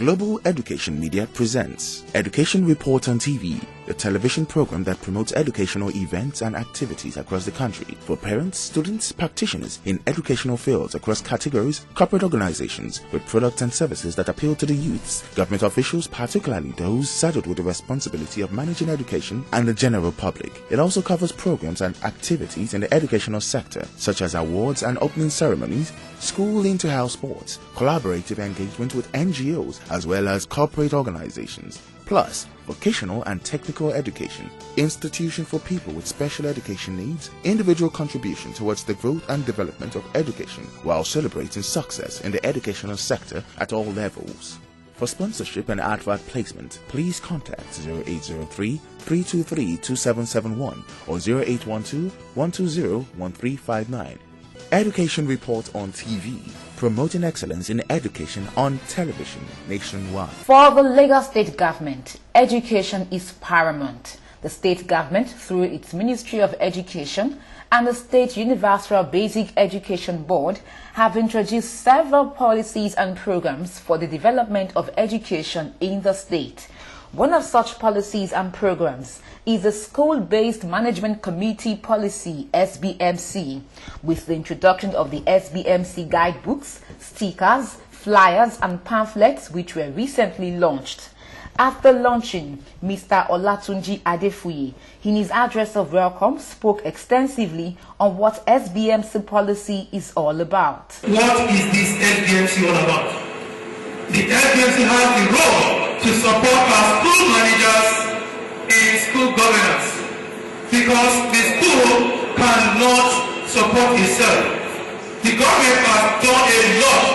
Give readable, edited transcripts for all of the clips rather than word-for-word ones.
Global Education Media presents Education Report on TV, a television program that promotes educational events and activities across the country for parents, students, practitioners in educational fields across categories, corporate organizations with products and services that appeal to the youths, government officials, particularly those saddled with the responsibility of managing education, and the general public. It also covers programs and activities in the educational sector, such as awards and opening ceremonies, school inter-house sports, collaborative engagement with NGOs, as well as corporate organizations, plus vocational and technical education, institution for people with special education needs, individual contribution towards the growth and development of education, while celebrating success in the educational sector at all levels. For sponsorship and advert placement, please contact 0803-323-2771 or 0812-120-1359. Education Report on TV, promoting excellence in education on television nationwide. For the Lagos State Government, education is paramount. The state government, through its Ministry of Education and the State Universal Basic Education Board, have introduced several policies and programs for the development of education in the state. One of such policies and programs is the School-Based Management Committee Policy, SBMC, with the introduction of the SBMC guidebooks, stickers, flyers and pamphlets which were recently launched. After launching, Mr. Olatunji Adefuye, in his address of welcome, spoke extensively on what SBMC policy is all about. What is this SBMC all about? The SBMC has a role to support our school managers in school governance, because the school cannot support itself. The government has done a lot,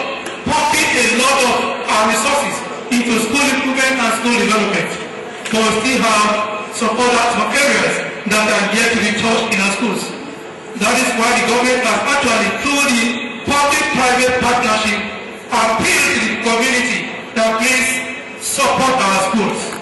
pumping a lot of our resources into school improvement and school development, but we still have some areas that are yet to be touched in our schools. That is why the government has actually, through the public-private partnership, appealed to the community that please support our schools.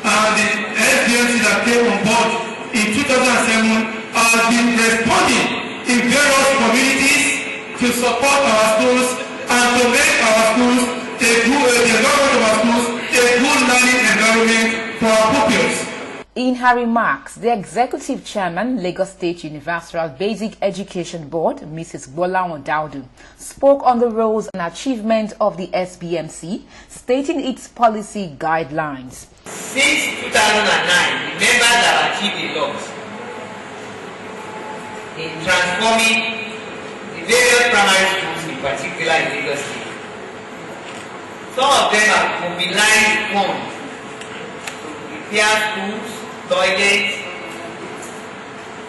And the SBMC that came on board in 2007 has been responding in various communities to support our schools and to make our schools the environment of our schools a good learning environment for our pupils. In her remarks, the Executive Chairman, Lagos State Universal Basic Education Board, Mrs. Bola Daudu, spoke on the roles and achievements of the SBMC, stating its policy guidelines. Since 2009, the members have achieved a lot in transforming the various primary schools, in particular in Lagos State. Some of them have mobilized funds to repair schools, toilets,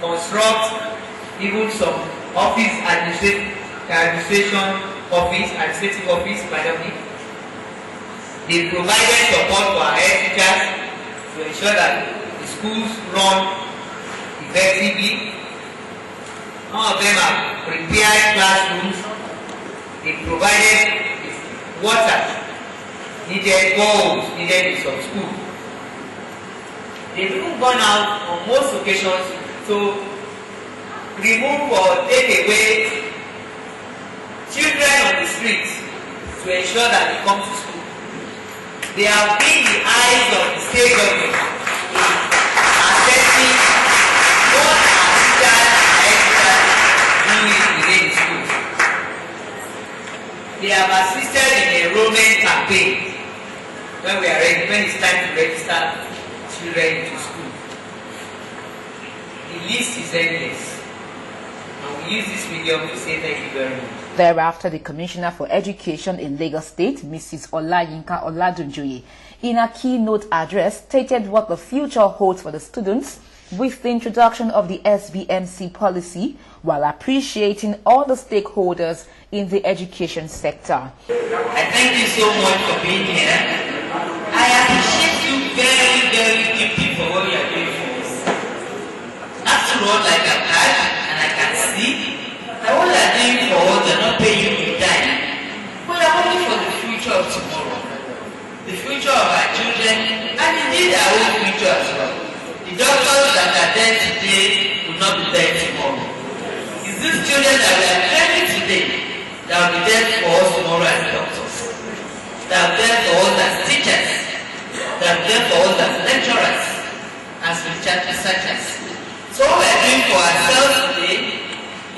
construct even some office administration office, administrative office, They provided support for our head teachers to ensure that the schools run effectively. Some of them have prepared classrooms. They provided water needed, goals needed in some schools. They've even gone out on most occasions to remove or take away children on the streets to ensure that they come to school. They have been the eyes of the state government in assessing what our teachers and educators doing within the schools. They have assisted in the enrollment campaign when it's time to register children into school. The list is endless, and we use this medium to say thank you very much. Thereafter, the Commissioner for Education in Lagos State, Mrs. Olayinka Oladunjoye, in a keynote address, stated what the future holds for the students with the introduction of the SBMC policy, while appreciating all the stakeholders in the education sector. I thank you so much for being here. I appreciate you very, very deeply for what you are doing for us. After all, like I've had and I can see, that what you are doing for us, they are not paying you in time. We are working for the future of tomorrow, the future of our children, and indeed our own future as well. The doctors that are there today will not be there tomorrow. It's these children that we are training today that will be there for us tomorrow as doctors. They are there for us as teachers. They are there for us as lecturers, as researchers. So what we are doing for ourselves today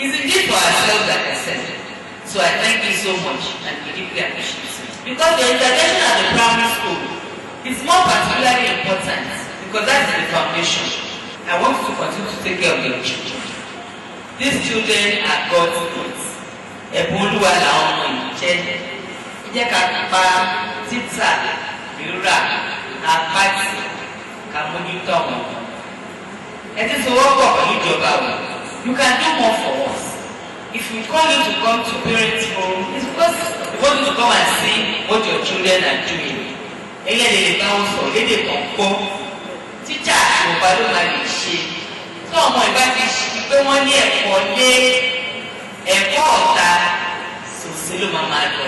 is indeed for ourselves, like I said. So I thank you so much and we deeply appreciate it. Because the intervention at the primary school is more particularly important because that is the foundation. I want you to continue to take care of your children. These children are God's kids. Eboluwa la ọmọ ìjẹ́. Ìjẹ́ ká pa títà, rírà, àpáàtì, ká mójútó wọn. Ẹ ti sọ wọ́pọ̀ pẹ̀lú ìjọba wa. You can do more for us. If we call you to come to parents' home, it's because we want you to come and see what your children are doing. Ẹlẹ́dẹ̀ẹ́dẹ̀ káwọn sọ, lédè kan gbọ́. Tíjà Yorùbá ló máa lè ṣe. Tí ọmọ ìbá ti ṣe pé wọ́n ní ẹ̀kọ́ lé ẹ̀kọ́ ọ̀tá, sòsè ló máa lọ.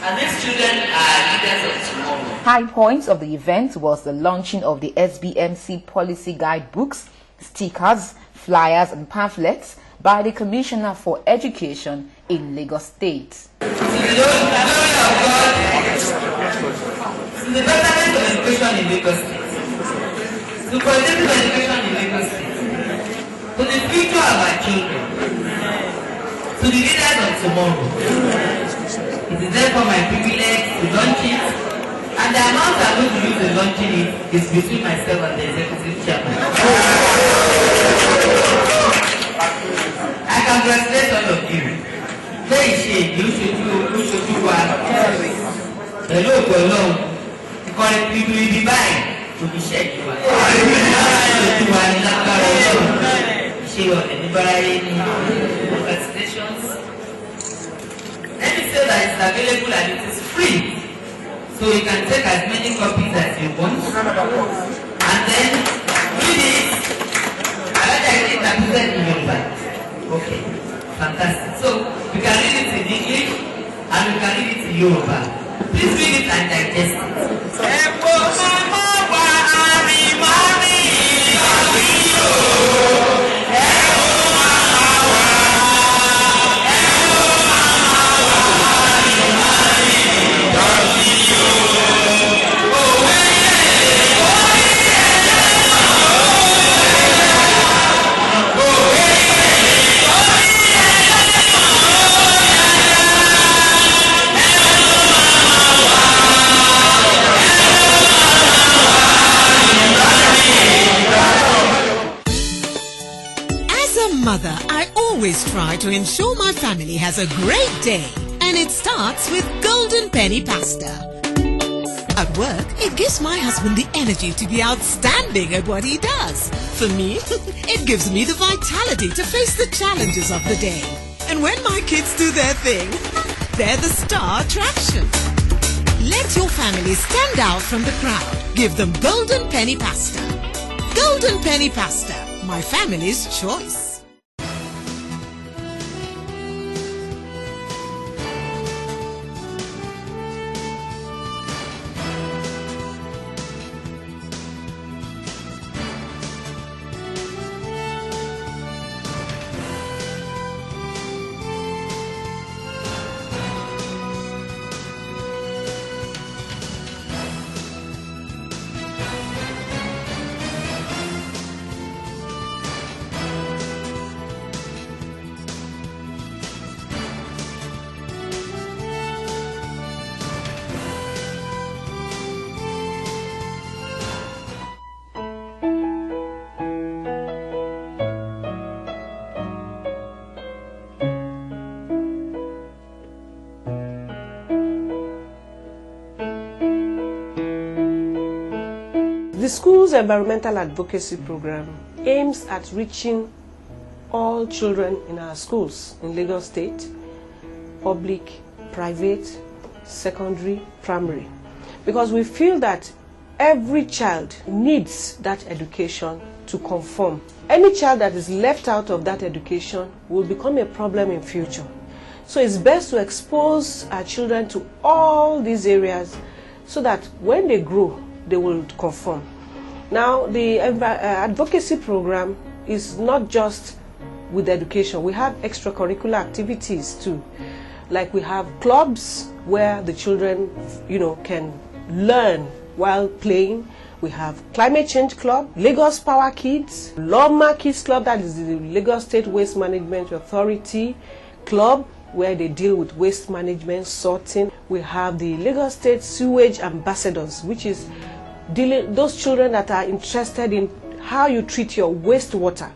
And these children are leaders of tomorrow. High points of the event was the launching of the SBMC policy guidebooks, stickers, flyers and pamphlets by the Commissioner for Education in Lagos State. To the glory of God, to the betterment of education in Lagos State, to qualitative education in Lagos State, to the future of our children, to the leaders of tomorrow. It is therefore my privilege to launch it, and the amount I'm going to use in launching it is between myself and the executive chairman. I congratulate all of you. Very shame, you should do well. Hello, hello. You will be buying to be shared. You congratulations. Let me say that it's available and it is free. So you can take as many copies as you want. And then read it. I like it represented in your back. Okay, fantastic. So we can read it in English and we can read it in Yoruba. Please read it and digest it. Mother, I always try to ensure my family has a great day, and it starts with Golden Penny Pasta. At work, it gives my husband the energy to be outstanding at what he does. For me, it gives me the vitality to face the challenges of the day. And when my kids do their thing, they're the star attraction. Let your family stand out from the crowd. Give them Golden Penny Pasta. Golden Penny Pasta, my family's choice. The school's environmental advocacy program aims at reaching all children in our schools in Lagos State, public, private, secondary, primary, because we feel that every child needs that education to conform. Any child that is left out of that education will become a problem in future. So it's best to expose our children to all these areas so that when they grow, they will conform. Now, the advocacy program is not just with education. We have extracurricular activities too. Like we have clubs where the children, can learn while playing. We have Climate Change Club, Lagos Power Kids, Loma Kids Club, that is the Lagos State Waste Management Authority Club, where they deal with waste management, sorting. We have the Lagos State Sewage Ambassadors, which is those children that are interested in how you treat your wastewater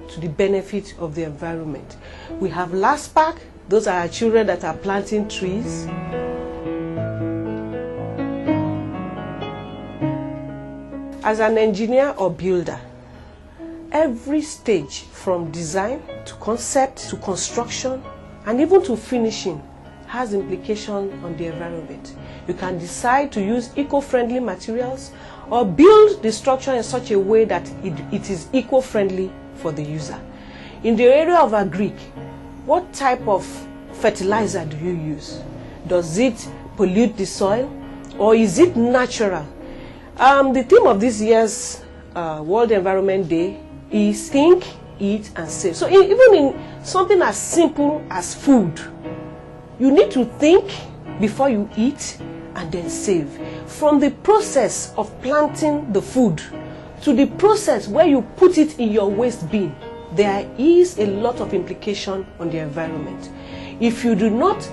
to the benefit of the environment. We have Last Park, those are children that are planting trees. As an engineer or builder, every stage from design to concept to construction and even to finishing has implication on the environment. You can decide to use eco-friendly materials or build the structure in such a way that it is eco-friendly for the user. In the area of agric, what type of fertilizer do you use? Does it pollute the soil or is it natural? The theme of this year's World Environment Day is think, eat and save. So even in something as simple as food, you need to think before you eat and then save. From the process of planting the food to the process where you put it in your waste bin, there is a lot of implication on the environment. If you do not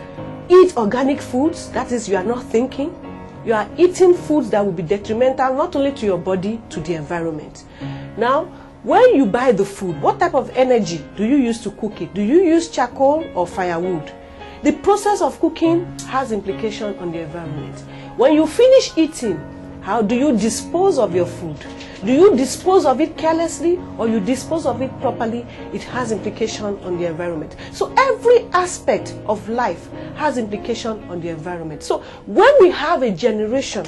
eat organic foods, that is, you are not thinking, you are eating foods that will be detrimental not only to your body, to the environment. Now, when you buy the food, what type of energy do you use to cook it? Do you use charcoal or firewood? The process of cooking has implication on the environment. When you finish eating, how do you dispose of your food? Do you dispose of it carelessly or you dispose of it properly? It has implication on the environment. So every aspect of life has implication on the environment. So when we have a generation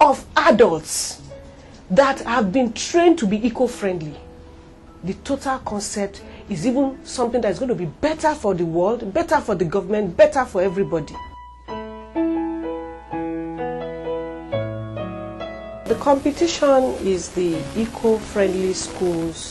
of adults that have been trained to be eco-friendly, the total concept is even something that is going to be better for the world, better for the government, better for everybody. The competition is the Eco-Friendly Schools